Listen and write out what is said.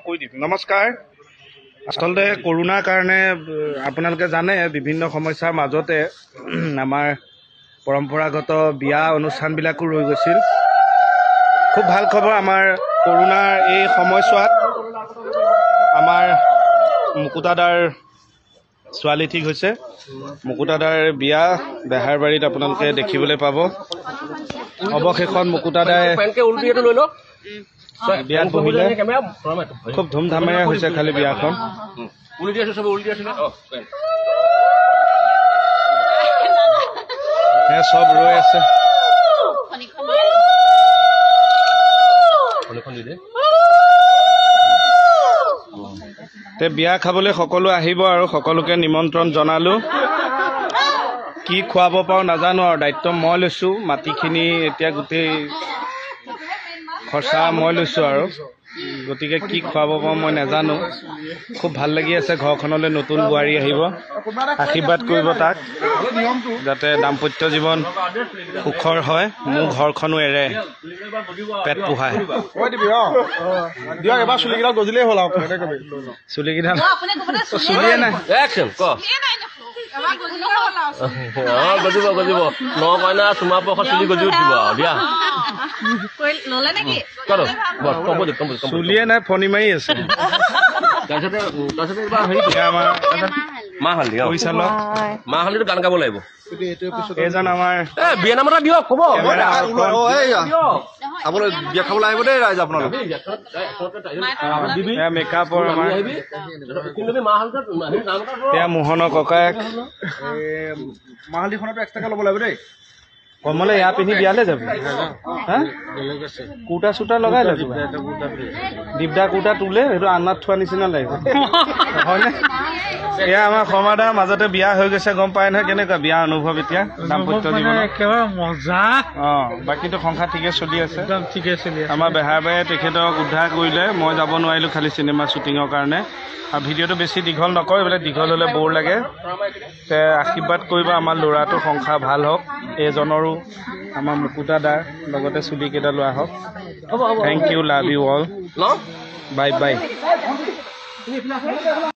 নমস্কাৰ। আচলতে কৰোনাৰ কাৰণে আপোনালোকে জানে বিভিন্ন সমস্যাৰ মাজতে আমাৰ পৰম্পৰাগত বিয়া অনুষ্ঠানবিলাকো ৰৈ গৈছিল। খুব ভাল খবৰ, আমাৰ কৰোনাৰ এই সময়ছোৱাত আমাৰ মুকুতাদাৰ ছোৱালী ঠিক হৈছে। মুকুতাদাৰ বিয়া বেহাৰবাৰীত আপোনালোকে দেখিবলৈ পাব। অৱশেষত মুকুতাদাই বিয়াত বহিলে। খুব ধুমধামেৰে হৈছে খালি বিয়াখন। সব ৰৈ আছে। বিয়া খাবলৈ সকলো আহিব আৰু সকলোকে নিমন্ত্ৰণ জনালো। কি খুৱাব পাৰো নাজানো আৰু দায়িত্ব মই লৈছো। মাটিখিনি এতিয়া গোটেই খৰচা মই লৈছো আৰু গতিকে কি খুৱাব পাৰো মই নাজানো। খুব ভাল লাগি আছে। ঘৰখনলৈ নতুন বোৱাৰী আহিব, আশীৰ্বাদ কৰিব তাক যাতে দাম্পত্য জীৱন সুখৰ হয়, মোৰ ঘৰখনো এৰে, পেট পোহায়। চুলিকেইটা গজিলেই হ'ল আৰু চুলিকেইটা চুলিয়ে নাই। গজিব গজিব ন কইনা চুমা পখত চুলি গজি উঠিব দিয়া। চুলিয়ে নাই, ফণি মাৰি আছে। মাহ হালধি মাহ হালধিটো গান গাব লাগিব। এইজন আমাৰ বিয়া নাম এটা দিয়ক কব আপোনালোক বিয়া খাবলৈ আহিব দেই ৰাইজ। আপোনালোক মেকআপৰ আমাৰ এয়া মোহনৰ ককায়েক। মাহ হালধিখনতো এক্সট্ৰাকে ল'ব লাগিব দেই। কমলে এয়া পিন্ধি বিয়ালৈ যাবি? কুৰ্তা চুৰ্তা লগাই ল'ব। দিবদা কুৰ্তা তোলে, সেইটো আন্নাত থোৱা নিচিনা লাগিব হয়নে? এয়া আমাৰ শৰ্মাদাৰ মাজতে বিয়া হৈ গৈছে, গম পাই নহয় কেনেকুৱা বিয়া অনুভৱ এতিয়া দাম্পত্য জীৱন? একেবাৰে মজা। বাকীটো সংসাৰ ঠিকে চলি আছে। ঠিকে চলি আছে। আমাৰ বেহাৰবাৰীয়ে তেখেতক উদ্ধাৰ কৰিলে। মই যাব নোৱাৰিলোঁ খালি চিনেমা শ্বুটিঙৰ কাৰণে। আৰু ভিডিঅ'টো বেছি দীঘল নকৰোঁ, এইবিলাক দীঘল হ'লে বৰ লাগে। আশীৰ্বাদ কৰিবা আমাৰ ল'ৰাটো সংসাৰ ভাল হওক, এইজনৰো আমাৰ মুকুতাদাৰ লগতে চুলিকেইটা লোৱা হওক। Thank you, love you all, bye by.